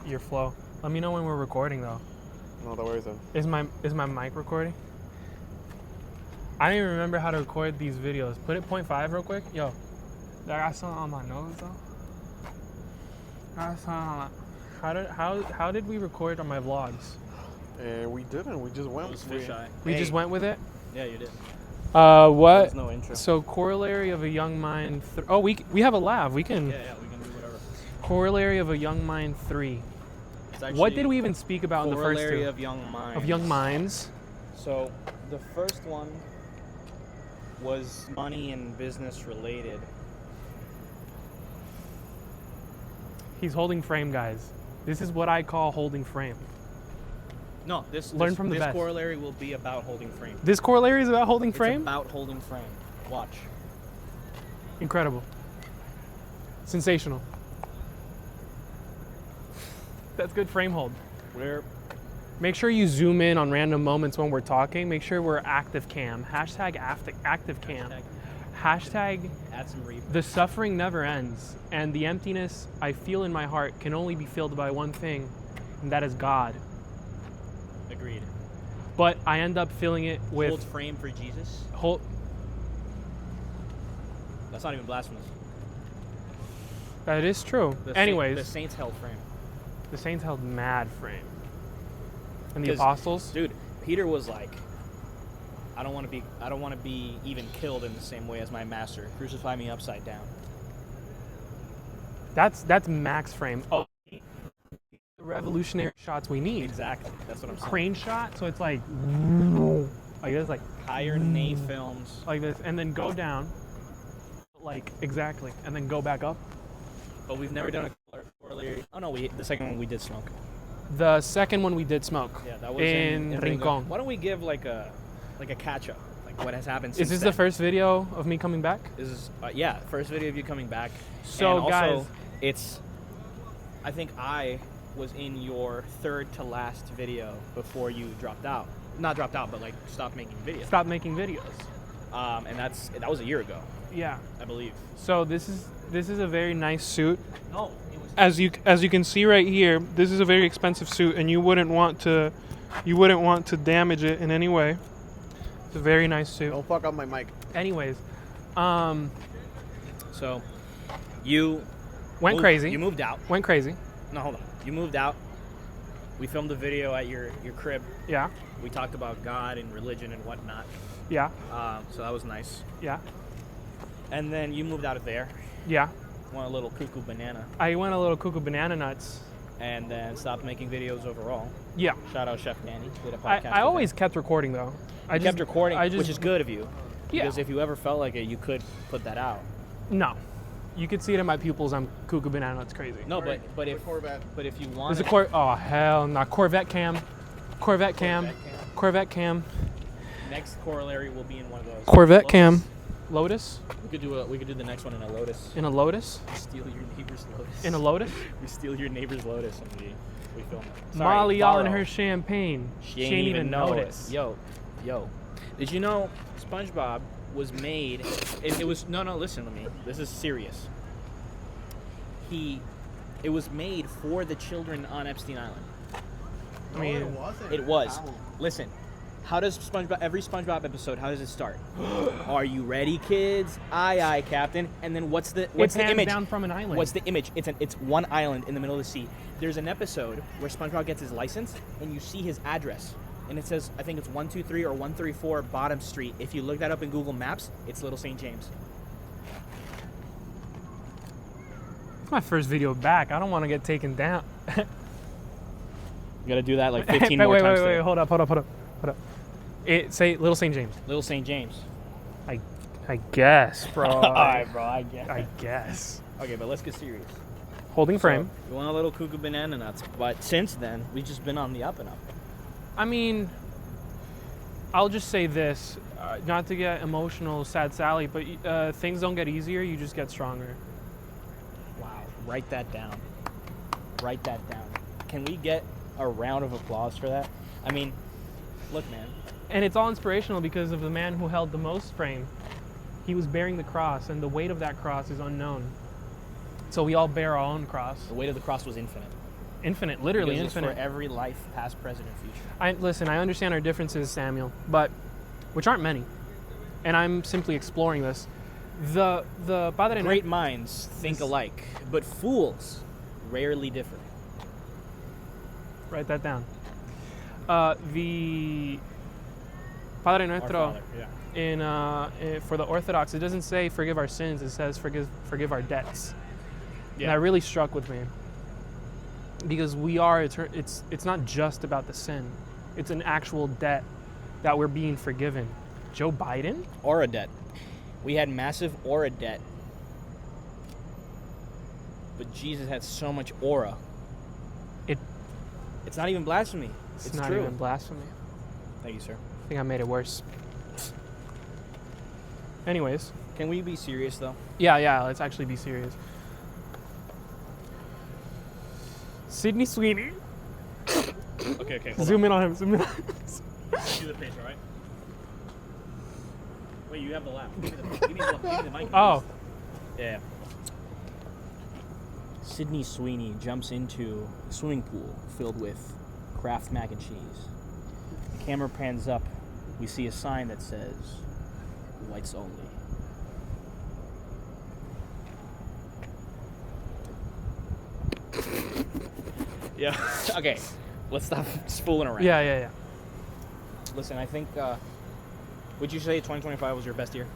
your flow. Let me know when we're recording though. No te worries. Is my mic recording? I don't even remember how to record these videos. Put it 0.5 real quick. Yo, I got something on my nose though. How did we record on my vlogs? We didn't. We just went. It was fisheye. We just went with it. Yeah, you did. What? There's no intro. So corollary of a young mind. We have a lav. We can. Yeah, we can do whatever. Corollary of a young mind 3. What did we even speak about in the first two? Corollary of young minds. Of young minds. So the first one was money and business related. He's holding frame, guys. This is what I call holding frame. No, this corollary will be about holding frame. This corollary is about holding frame? It's about holding frame. Watch. Incredible. Sensational. That's good frame hold. Make sure you zoom in on random moments when we're talking. Make sure we're active cam. Hashtag active cam. Hashtag add some reverb. The suffering never ends, and the emptiness I feel in my heart can only be filled by one thing, and that is God. Agreed. But I end up filling it with... Hold frame for Jesus? That's not even blasphemous. That is true. Anyways. The saints held frame. The saints held mad frame. And the apostles? Dude, Peter was like, I don't want to be even killed in the same way as my master. Crucify me upside down. That's max frame. Oh, the revolutionary shots we need. Exactly. That's what I'm saying. Crane shot, so it's like this, like higher Nay films. Like this, and then go down. Like exactly, and then go back up. But we've never done a corollary. Oh no, the second one we did smoke. The second one we did smoke. Yeah, that was in Rincon. Why don't we give like a catch up, like what has happened since Is this then? the first video of me coming back? This is first video of you coming back. So and guys, also, I think I was in your third to last video before you dropped out. Not dropped out, but like stopped making videos. Stopped making videos. And that was a year ago. Yeah, I believe. So this is a very nice suit. No, it was. As you can see right here, this is a very expensive suit, and you wouldn't want to damage it in any way. It's a very nice suit. Don't fuck up my mic. Anyways, so you went crazy. You moved out. Went crazy. No, hold on. You moved out. We filmed a video at your crib. Yeah. We talked about God and religion and whatnot. Yeah. So that was nice. Yeah. And then you moved out of there. Yeah. Went a little cuckoo banana. I went a little cuckoo banana nuts. And then stopped making videos overall. Yeah. Shout out Chef Danny. Did a podcast I always kept recording though. I kept recording, which is good of you. Yeah. Because if you ever felt like it, you could put that out. No. You could see it in my pupils. I'm cuckoo banana nuts crazy. No, but if you want. There's a oh hell no, Corvette cam. Next corollary will be in one of those. Corvette cam. Lotus. We could do the next one in a Lotus. In a Lotus. Steal your neighbor's Lotus. In a Lotus. We steal your neighbor's Lotus and we film it. Sorry, Molly y'all in her champagne. She ain't even notice. Yo. Did you know SpongeBob was made? It was no. Listen to me. This is serious. It was made for the children on Epstein Island. I mean, it wasn't. It was. Listen. How does every SpongeBob episode, how does it start? Are you ready, kids? Aye, aye, Captain. And then what's the image? Down from an island. What's the image? It's one island in the middle of the sea. There's an episode where SpongeBob gets his license, and you see his address. And it says, I think it's 123 or 134 Bottom Street. If you look that up in Google Maps, it's Little St. James. It's my first video back. I don't want to get taken down. You gotta do that like 15 more times. Wait, hold up. Say Little St. James. Little St. James. I guess, bro. Alright, bro, I guess. I guess. Okay, but let's get serious. Holding frame. We want a little cuckoo banana nuts, but since then, we've just been on the up and up. I mean, I'll just say this, not to get emotional, sad Sally, but things don't get easier, you just get stronger. Wow, write that down. Can we get a round of applause for that? I mean, look, man. And it's all inspirational because of the man who held the most frame. He was bearing the cross, and the weight of that cross is unknown. So we all bear our own cross. The weight of the cross was infinite. infinite, literally Because it's infinite. for every life, past, present, and future. I understand our differences, Samuel, but which aren't many, and I'm simply exploring this. The Padre Great minds think alike, but fools rarely differ. Write that down. The Padre Our Nuestro Father, yeah. for the Orthodox, it doesn't say forgive our sins. It says forgive our debts. Yeah. And that really struck with me because we are. It's not just about the sin. It's an actual debt that we're being forgiven. Joe Biden. Aura debt. We had massive aura debt, but Jesus had so much aura. It's not even blasphemy. It's not true. even blasphemy. Thank you, sir. I think I made it worse. Anyways, Can we be serious though? yeah. Let's actually be serious. Sydney Sweeney. Okay. Zoom in on him. Zoom in on him. See the face, all right? Wait, you have the lap. Give me the mic. Oh, Yeah. Sydney Sweeney jumps into a swimming pool filled with Kraft mac and cheese. The camera pans up. We see a sign that says, whites only. Yeah. Okay. Let's stop fooling around. yeah. Listen, I think, would you say 2025 was your best year?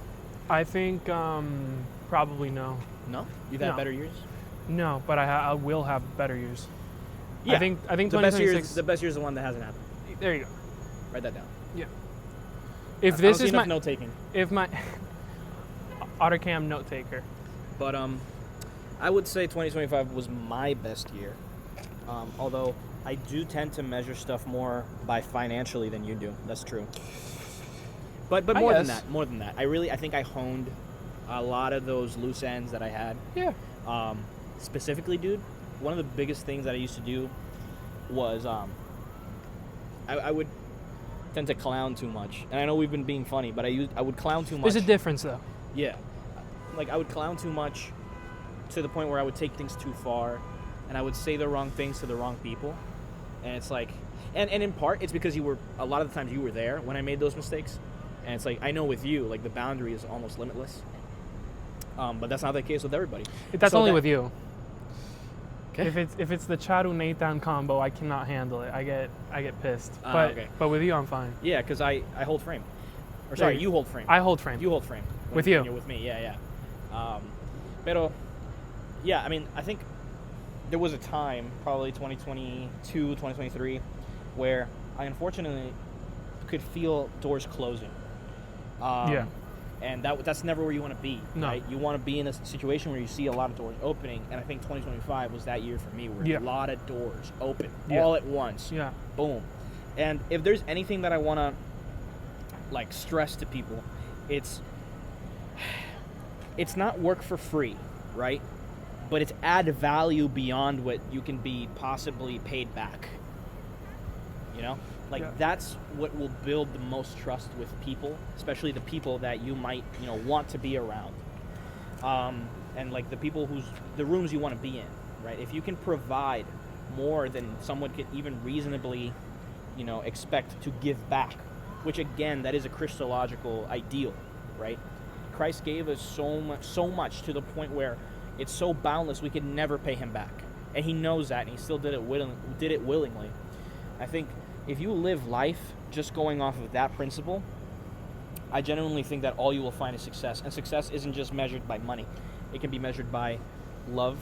I think probably no. No? You've had No. better years? No, but I will have better years. Yeah. I think The best year 2026. is the best year is the one that hasn't happened. There you go. Write that down. If I this don't see is enough my note taking. if my Ottercam note taker. But I would say 2025 was my best year. Although I do tend to measure stuff more by financially than you do. That's true. But I more than guess. that, more than that. I think I honed a lot of those loose ends that I had. Yeah. Specifically, dude, one of the biggest things that I used to do was I would tend to clown too much. And I know we've been being funny, but I would clown too much. There's a difference though. Yeah. Like, I would clown too much to the point where I would take things too far, and I would say the wrong things to the wrong people. And it's like, and in part, it's because a lot of the times you were there when I made those mistakes. And it's like, I know with you, like, the boundary is almost limitless. But that's not the case with everybody. That's So only that- with you. Okay. If it's the Charu Nathan combo, I cannot handle it. I get pissed. But okay. but with you, I'm fine. Yeah, because I hold frame. Or sorry, Yeah. you hold frame. I hold frame. You hold frame. With you. When you're with me, yeah. Pero, yeah, I mean, I think there was a time, probably 2022, 2023, where I unfortunately could feel doors closing. Yeah. And that's never where you want to be, No. right? You want to be in a situation where you see a lot of doors opening, and I think 2025 was that year for me, where Yeah. a lot of doors open Yeah. all at once. Yeah. Boom. And if there's anything that I want to like stress to people, it's not work for free, right? But it's add value beyond what you can be possibly paid back. You know? Like, Yeah. that's what will build the most trust with people, especially the people that you might, want to be around. And like the rooms you want to be in, right? If you can provide more than someone could even reasonably, expect to give back, which again, that is a Christological ideal, right? Christ gave us so much to the point where it's so boundless we could never pay him back, and he knows that, and he still did it willingly. I think if you live life just going off of that principle, I genuinely think that all you will find is success, and success isn't just measured by money; it can be measured by love,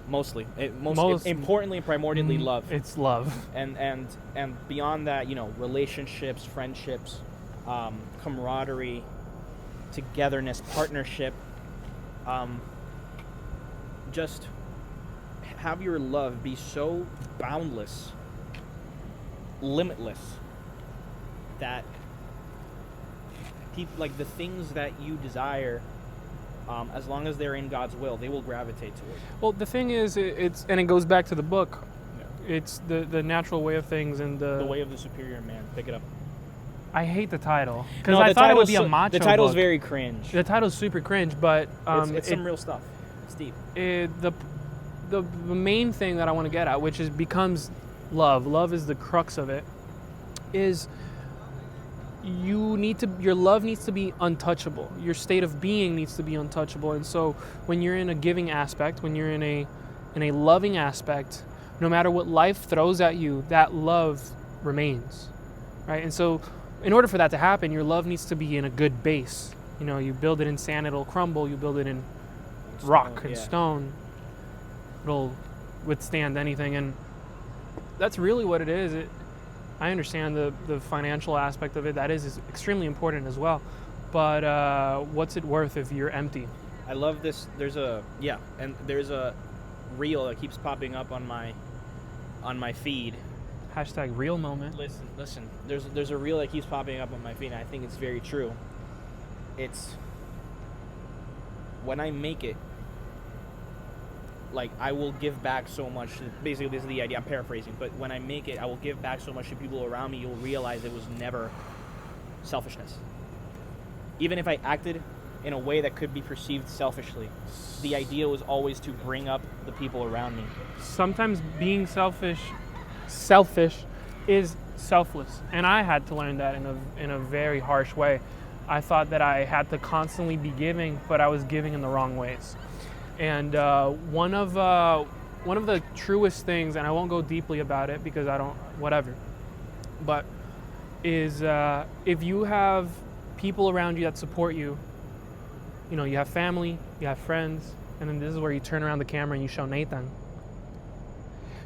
mostly. Importantly, primordially, love. It's love. And beyond that, relationships, friendships, camaraderie, togetherness, partnership. Just have your love be so boundless, limitless, that like the things that you desire, as long as they're in God's will, they will gravitate toward. Well, the thing is, it goes back to the book. It's the natural way of things and The way of the superior man. Pick it up. I hate the title because No, I the thought it would be a title's macho The title's book. very cringe. The title's super cringe, but It's some real stuff. It's deep. the main thing that I want to get at, which becomes love. Love is the crux of it. Is your love needs to be untouchable. Your state of being needs to be untouchable. And so when you're in a giving aspect, when you're in a loving aspect, no matter what life throws at you, that love remains, right? And so in order for that to happen, your love needs to be in a good base. You know, you build it in sand, it'll crumble. You build it in rock and stone, it'll withstand anything. And that's really what it is. I understand the financial aspect of it. That is extremely important as well. But what's it worth if you're empty? I love this. There's a reel that keeps popping up on my feed. Hashtag real moment. Listen. There's a reel that keeps popping up on my feed, and I think it's very true. It's when I make it, like, I will give back so much. Basically, this is the idea. I'm paraphrasing, but when I make it, I will give back so much to people around me. You'll realize it was never selfishness. Even if I acted in a way that could be perceived selfishly, the idea was always to bring up the people around me. Sometimes being selfish is selfless, and I had to learn that in a very harsh way. I thought that I had to constantly be giving, but I was giving in the wrong ways. And one of the truest things, and I won't go deeply about it because I don't, whatever, but is if you have people around you that support you, you know, you have family, you have friends, and then this is where you turn around the camera and you show Nathan.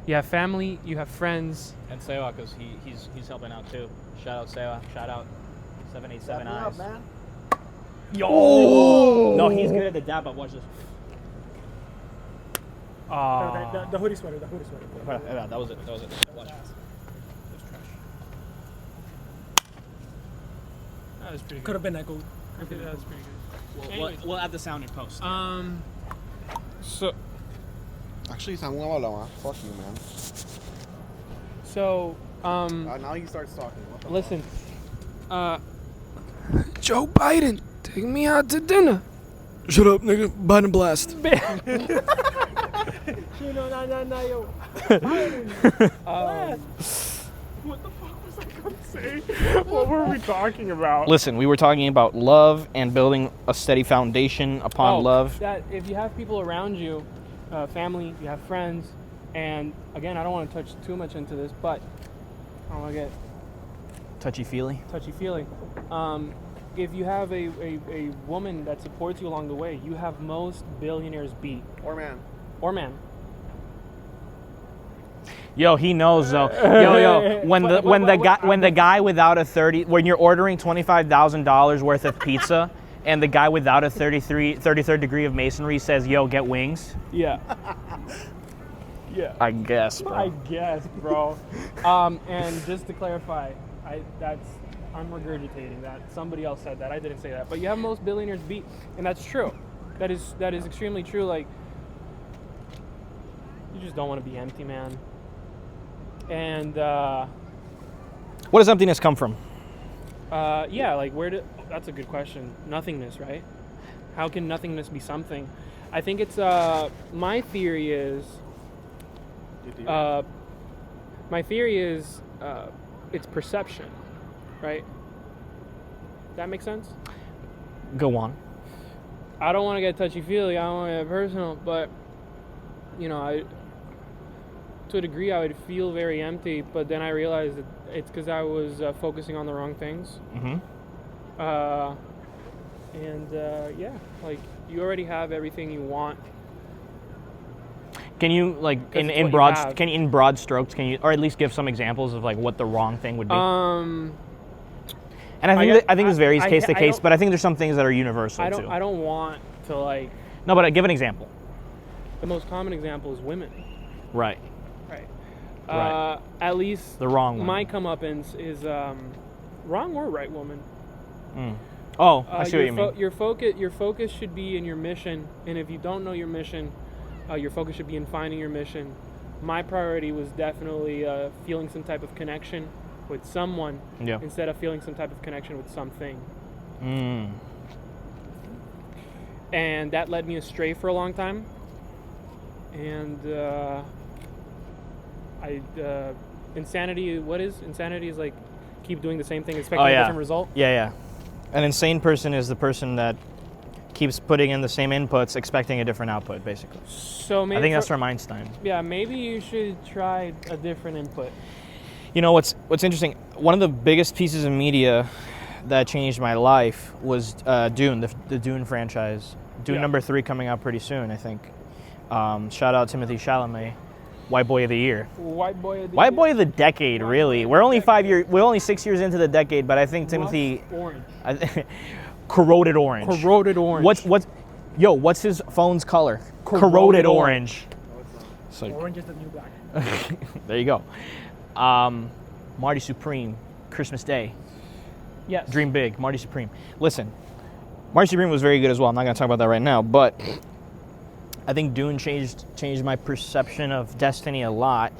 You have family, you have friends. And Sewa, because he's helping out too. Shout out Sewa. Shout out 787 Eyes. man. Yo! No, he's good at the dab up. Watch this. The hoodie sweater. Yeah, that was it. Watch. That was pretty Could good. have been that gold. That was pretty good. Anyways. We'll add the sound in post. So Actually, it's not fuck you, man. So, Now he starts talking. What the listen. Joe Biden, take me out to dinner. Shut up, nigga. Biden blast. What the fuck was I gonna say? What were we talking about? Listen, we were talking about love and building a steady foundation upon love. That if you have people around you, family, you have friends, and again, I don't want to touch too much into this, but I don't want to get Touchy-feely. touchy-feely. If you have a woman that supports you along the way, you have most billionaires beat. Or man. Or man. Yo, he knows though. Yo, when the guy without a 30, when you're ordering $25,000 worth of pizza, and the guy without a 33rd degree of masonry says, "Yo, get wings." Yeah. Yeah. I guess, bro. I guess, bro. And just to clarify, I'm regurgitating that. Somebody else said that. I didn't say that. But you have most billionaires beat, and that's true. That is extremely true. Like, you just don't want to be empty, man. And What does emptiness come from? yeah, like that's a good question. Nothingness, right? How can nothingness be something? I think it's my theory is it's perception, right? That makes sense? Go on. I don't want to get touchy-feely, I don't want to get personal, but, you know, to a degree I would feel very empty, but then I realized that it's because I was focusing on the wrong things. Mm-hmm. Yeah, like, you already have everything you want. Can you, like, in broad strokes, can you, or at least give some examples of, like, what the wrong thing would be? And I think this varies case to case, but I think there's some things that are universal too. I don't want to, like. No, but give an example. The most common example is women. Right. Right. Right. At least the wrong one. My comeuppance is wrong or right woman. Mm. Oh, I see what you mean. Your focus should be in your mission, and if you don't know your mission, your focus should be in finding your mission. My priority was definitely feeling some type of connection with someone instead of feeling some type of connection with something. Mm. And that led me astray for a long time. and insanity. What is insanity? Is like keep doing the same thing, expecting a different result. Yeah. An insane person is the person that keeps putting in the same inputs, expecting a different output, basically. So maybe I think that's from Einstein. Yeah, maybe you should try a different input. You know what's interesting? One of the biggest pieces of media that changed my life was Dune, the Dune franchise. Dune number 3 coming out pretty soon, I think. Shout out Timothy Chalamet, White Boy of the Year. White Boy of the decade, really. We're only 6 years into the decade, but I think Timothy. Orange. Corroded orange. Corroded orange. What's his phone's color? Corroded orange. So orange is the new black. There you go. Marty Supreme, Christmas Day. Yes. Dream big, Marty Supreme. Listen, Marty Supreme was very good as well. I'm not going to talk about that right now, but I think Dune changed my perception of destiny a lot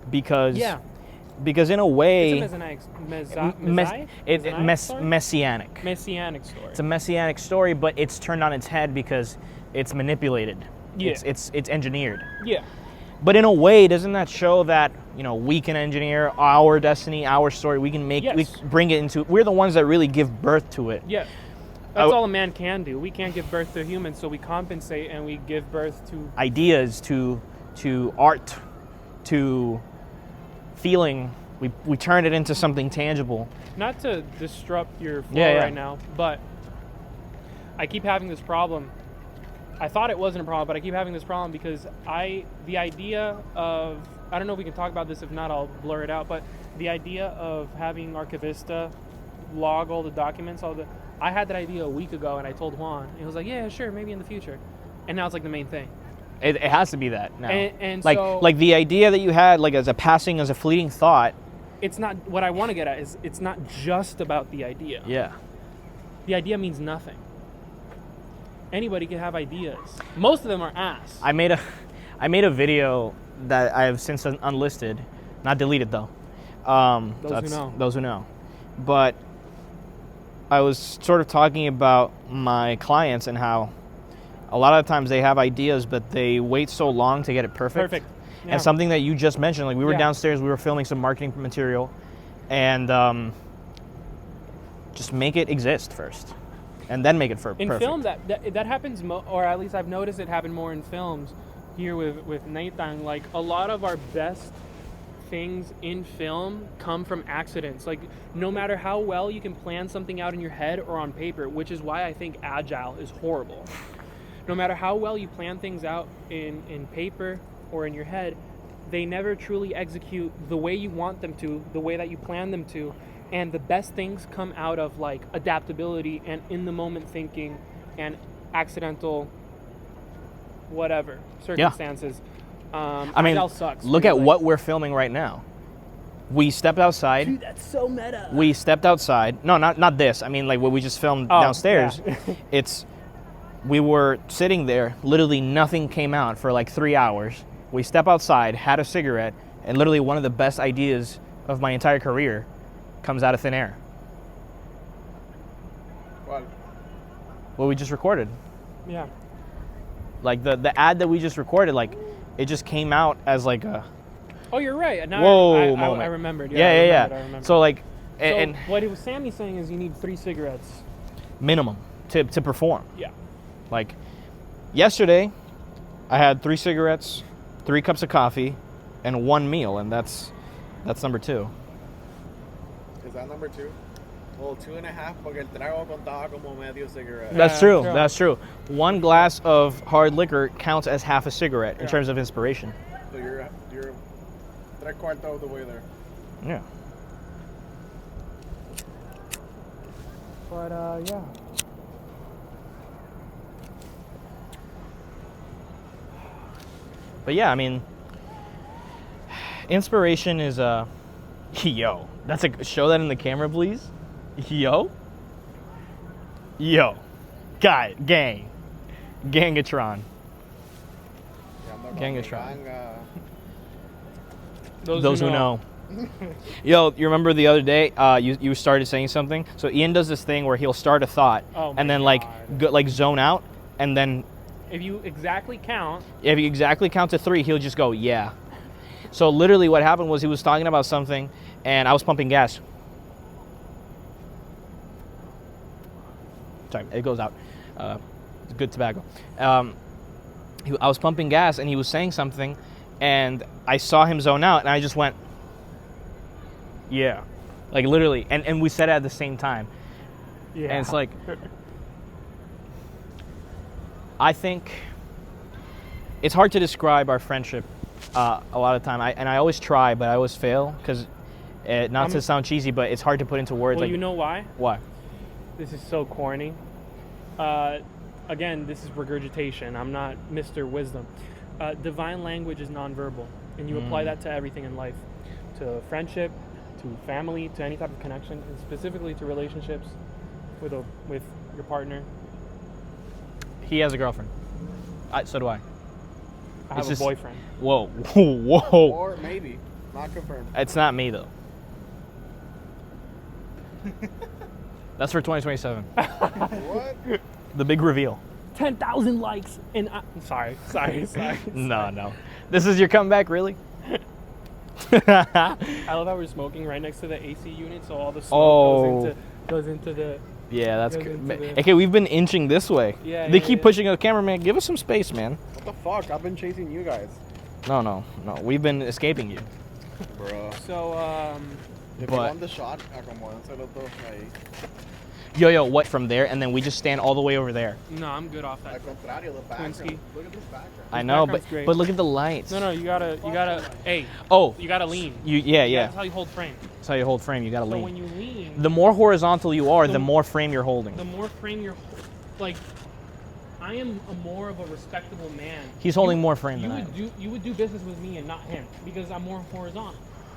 because in a way it's a messianic. Messianic story. It's a messianic story, but it's turned on its head because it's manipulated. Yeah. It's engineered. Yeah. But in a way, doesn't that show that, we can engineer our destiny, our story, we can make, we bring it into, we're the ones that really give birth to it. Yeah. That's all a man can do. We can't give birth to humans, so we compensate and we give birth to ideas, to art, to feeling. We turn it into something tangible. Not to disrupt your flow right now, but I keep having this problem. I thought it wasn't a problem, but I keep having this problem because the idea of, I don't know if we can talk about this, if not I'll blur it out, but the idea of having Archivista log all the documents, I had that idea a week ago and I told Juan, and he was like, yeah, sure, maybe in the future. And now it's like the main thing. It has to be that now. And like, so, like the idea that you had, like as a fleeting thought. It's not, what I want to get at is it's not just about the idea. Yeah. The idea means nothing. Anybody can have ideas. Most of them are ass. I made a video that I have since unlisted, not deleted though. Those who know. But I was sort of talking about my clients and how a lot of times they have ideas, but they wait so long to get it perfect. Yeah. And something that you just mentioned, like we were downstairs, we were filming some marketing material, and just make it exist first. And then make it perfect. In film, that happens, or at least I've noticed it happen more in films. Here with Nathan, like a lot of our best things in film come from accidents. Like no matter how well you can plan something out in your head or on paper, which is why I think agile is horrible. No matter how well you plan things out in paper or in your head, they never truly execute the way you want them to, the way that you plan them to. And the best things come out of like adaptability and in the moment thinking and accidental whatever circumstances. I mean, sucks, look at what we're filming right now. We stepped outside. Dude, that's so meta. We stepped outside. No, not this. I mean, like what we just filmed downstairs. Yeah. We were sitting there. Literally nothing came out for like 3 hours. We step outside, had a cigarette, and literally one of the best ideas of my entire career comes out of thin air. What we just recorded. Yeah. Like the ad that we just recorded, like it just came out as like a. Oh, you're right. Now moment. I remembered. Yeah. I remembered. So like, and what Sammy's saying is you need 3 cigarettes minimum to perform. Yeah. Like yesterday, I had 3 cigarettes, 3 cups of coffee, and 1 meal, and that's number 2. Is that number 2? Well, 2.5 porque el trago contaba como medio cigarette. That's true. That's true. 1 glass of hard liquor counts as half a cigarette in terms of inspiration. So you're 3/4 of the way there. Yeah. But yeah. But yeah, I mean, inspiration is yo. That's show that in the camera, please. Yo. Gang. Gangatron. Yeah, Gangatron. Those who know. Yo, you remember the other day you started saying something? So Ian does this thing where he'll start a thought and then like zone out and then If you exactly count. If you exactly count to 3, he'll just go, yeah. So literally what happened was he was talking about something, and I was pumping gas. Sorry, it goes out. It's good tobacco. I was pumping gas, and he was saying something, and I saw him zone out, and I just went, yeah. Like, literally. And we said it at the same time. Yeah. And it's like, I think it's hard to describe our friendship a lot of time. I always try, but I always fail, because not to sound cheesy, but it's hard to put into words. Well, like, you know why? Why? This is so corny. Again, this is regurgitation. I'm not Mr. Wisdom. Divine language is nonverbal, and you apply that to everything in life, to friendship, to family, to any type of connection, and specifically to relationships with your partner. He has a girlfriend. So do I. I have a boyfriend. Whoa, whoa. Or maybe. Not confirmed. It's not me, though. That's for 2027. What? The big reveal. 10,000 likes, and sorry. No. This is your comeback, really? I love how we're smoking right next to the AC unit, so all the smoke goes into the. Yeah, that's good. Okay, we've been inching this way. Yeah. They keep pushing the cameraman. Give us some space, man. What the fuck? I've been chasing you guys. No. We've been escaping you. Bro. So, If you want the shot, Yo, what, from there? And then we just stand all the way over there. no, I'm good off that. contrario, the background. Twinsky. Look at this background. I know, but background's great. look at the lights. No, you gotta. Hey, Oh, you gotta lean. yeah. That's how you hold frame. That's how you hold frame. You gotta So lean. when you lean, The more horizontal you are, the more frame you're holding. the more frame you're, like, I am more of a respectable man. He's holding more frame than I am. You would do business with me and not him because I'm more horizontal.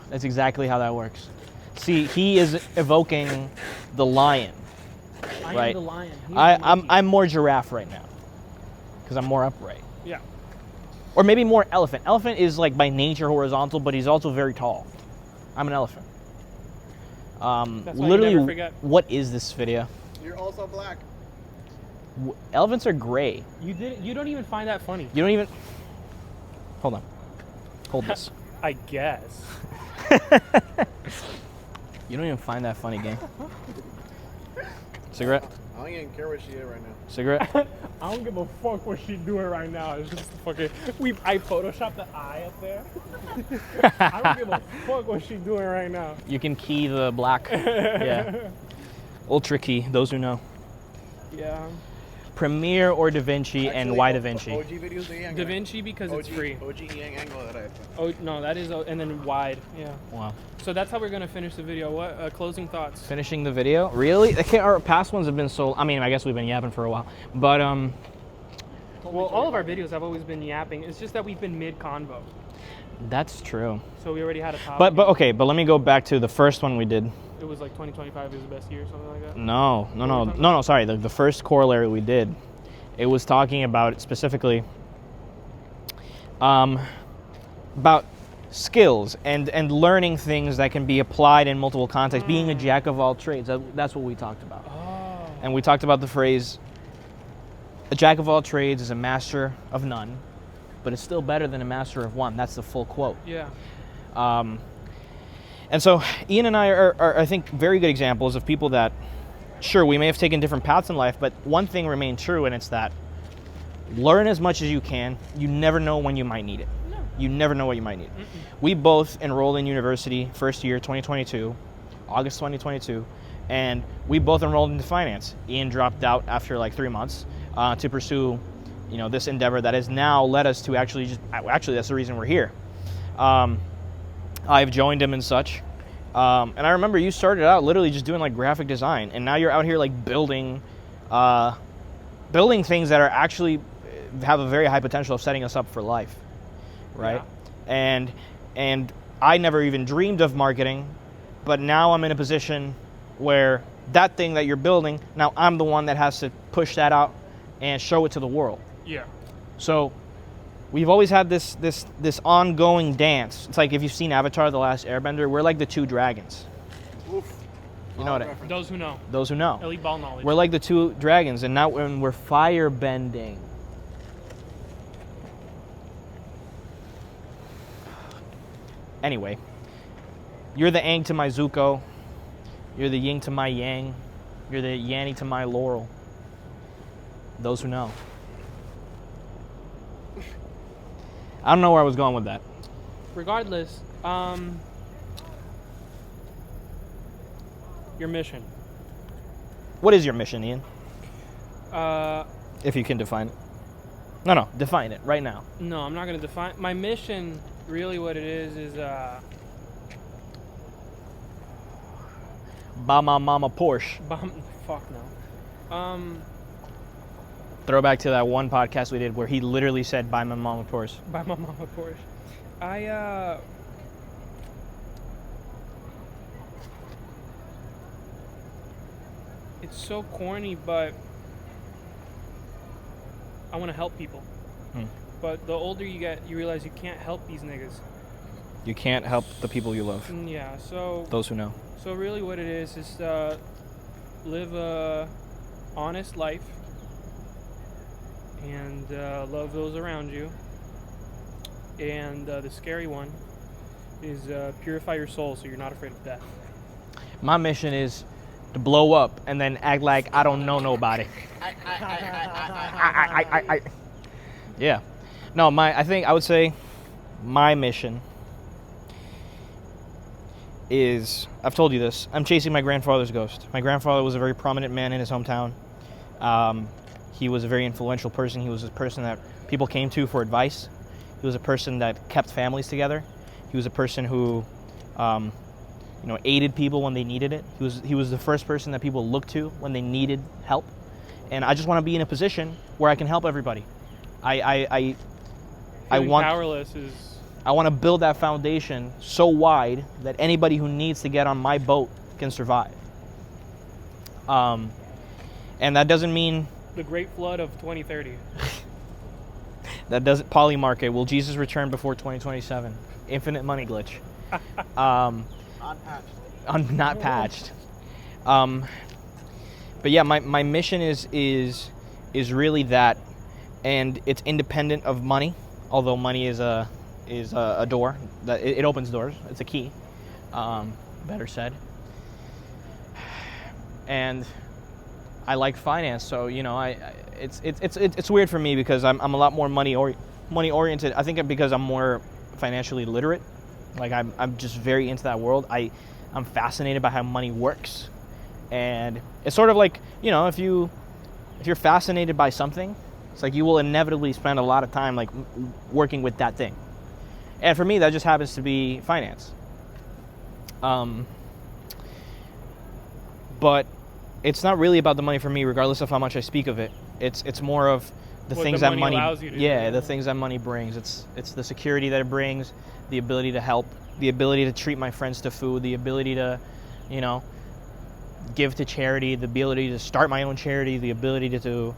That's exactly how that works. See, he is evoking the lion. I Right. am the lion. He's the I'm monkey. more giraffe right now, because I'm more upright. Yeah. Or maybe more elephant. Elephant is like by nature horizontal, but he's also very tall. I'm an elephant. That's why you never Literally, forget. what is this video? You're also black. Elephants are gray. You don't even find that funny. You don't even. Hold on. Hold this. I guess. You don't even find that funny, gang. Cigarette? I don't even care what she is right now. Cigarette? I don't give a fuck what she's doing right now. It's just fucking. I photoshopped the eye up there. I don't give a fuck what she's doing right now. You can key the black. Yeah. Ultra key, those who know. Yeah. Premiere or DaVinci, and why DaVinci? OG videos de Yang. DaVinci because it's free. OG Yang angle that I Oh no, that is and then wide. Yeah. Wow. So that's how we're gonna finish the video. What closing thoughts? Finishing the video? Really? Okay, our past ones have been so. I mean, I guess we've been yapping for a while, but Well, all of our videos have always been yapping. It's just that we've been mid convo, that's true. so we already had a topic. But okay, but let me go back to the first one we did. It was like 2025 is the best year, or something like that. No. Sorry, the first corollary we did, it was talking about specifically about skills and learning things that can be applied in multiple contexts. Being a jack of all trades. That's what we talked about. Oh. And we talked about the phrase, a jack of all trades is a master of none, but it's still better than a master of one. That's the full quote. Yeah. And so Ian and I are, I think, very good examples of people that, sure, we may have taken different paths in life, but one thing remained true, and it's that learn as much as you can. You never know when you might need it. No. You never know what you might need. We both enrolled in university first year, 2022, August 2022, and we both enrolled into finance. Ian dropped out after like 3 months to pursue, this endeavor that has now led us to actually that's the reason we're here. I've joined him and such. And I remember you started out literally just doing like graphic design, and now you're out here like building things that are actually have a very high potential of setting us up for life, right? Yeah. And I never even dreamed of marketing, but now I'm in a position where that thing that you're building, now I'm the one that has to push that out and show it to the world. Yeah. So we've always had this ongoing dance. It's like if you've seen Avatar: The Last Airbender, we're like the two dragons. Oof. You know what I mean? Those who know. Those who know. Elite ball knowledge. We're like the two dragons, and now when we're fire bending. Anyway, you're the Aang to my Zuko. You're the Yin to my Yang. You're the Yanny to my Laurel. Those who know. I don't know where I was going with that. Regardless, your mission. What is your mission, Ian? Uh, If you can define it. No, define it right now. no, I'm not gonna define my mission. Really, what it is Buy my mama Porsche. fuck no. Throwback to that one podcast we did where he literally said, buy my mama Porsche. Buy my mama Porsche. It's so corny, but I want to help people. But the older you get, you realize you can't help these niggas. You can't help the people you love. Yeah, so Those who know. So really what it is live a honest life and love those around you. And the scary one is purify your soul so you're not afraid of death. My mission is to blow up and then act like I don't know nobody. Yeah. No, I would say my mission is, I've told you this, I'm chasing my grandfather's ghost. My grandfather was a very prominent man in his hometown. He was a very influential person. He was a person that people came to for advice. He was a person that kept families together. He was a person who, aided people when they needed it. He was the first person that people looked to when they needed help. And I just want to be in a position where I can help everybody. I want powerless is. I want to build that foundation so wide that anybody who needs to get on my boat can survive. And that doesn't mean The Great Flood of 2030. that doesn't polymarket. Will Jesus return before 2027? Infinite money glitch. Not patched. But yeah, my mission is really that, and it's independent of money. Although money is a door that it opens doors. It's a key. Better said. And I like finance, so it's weird for me because I'm a lot more money oriented. I think because I'm more financially literate. Like I'm just very into that world. I'm fascinated by how money works, and it's sort of like if you're fascinated by something, it's like you will inevitably spend a lot of time like working with that thing. And for me, that just happens to be finance. But it's not really about the money for me, regardless of how much I speak of it. It's more of the things that money allows you to yeah, do. the things that money brings. It's the security that it brings, the ability to help, the ability to treat my friends to food, the ability to, give to charity, the ability to start my own charity, the ability to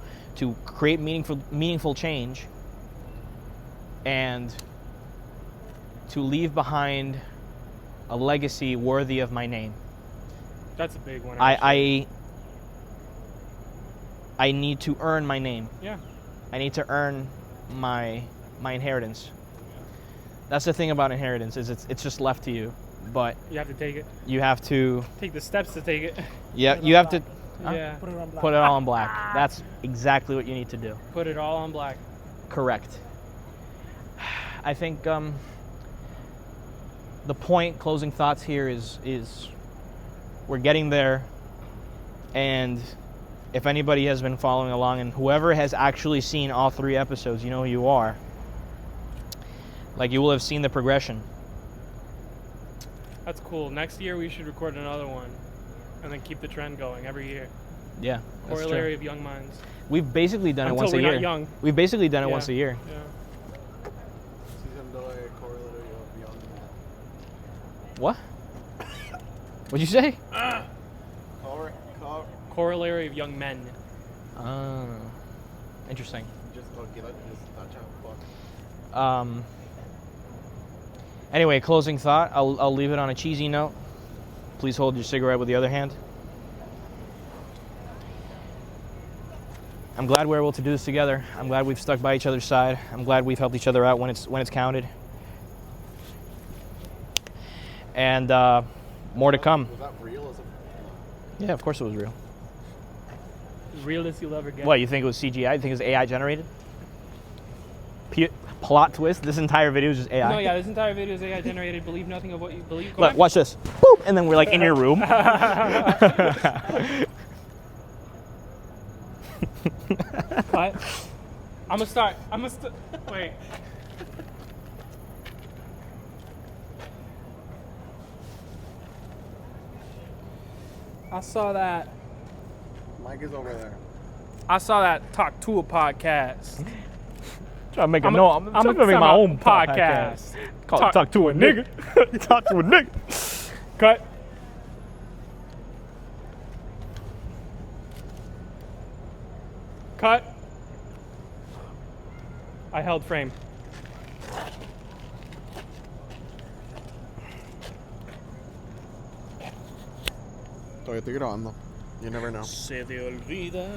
create meaningful change, and to leave behind a legacy worthy of my name. That's a big one. I need to earn my name. Yeah. I need to earn my inheritance. That's the thing about inheritance, is it's just left to you, but You have to take it. you have to Take the steps to take it. yeah, you have to Yeah. Put it on black. put it all in black. That's exactly what you need to do. Put it all on black. Correct. I think the closing thoughts here is we're getting there, and if anybody has been following along, and whoever has actually seen all 3 episodes, you know who you are. Like, you will have seen the progression. That's cool. Next year we should record another one, and then keep the trend going every year. Yeah, that's Corollary true. of young minds. We've basically done Until it once a we're year. not young. We've basically done it Yeah. once a year. Yeah. Season 2 corollary of young. What? What'd you say? Corollary of young men. Interesting. Just okay, just touch. Anyway, closing thought. I'll leave it on a cheesy note. Please hold your cigarette with the other hand. I'm glad we're able to do this together. I'm glad we've stuck by each other's side. I'm glad we've helped each other out when it's counted. and more to come. Was that real? Yeah, of course it was real. Realest you'll ever get. What, you think it was CGI? You think it was AI generated? Plot twist, this entire video is just AI? No, yeah, this entire video is AI generated. Believe nothing of what you believe. Go Look, back. watch this. Boop, and then we're like in your room. What? I'm gonna start. Wait. I saw that. Mike is over there. I saw that Talk to a podcast. Trying to make I'm gonna make my own podcast. Talk to a nigga. Talk to a nigga. Cut. Cut. I held frame. Todavía estoy grabando. You never know. Se te olvida.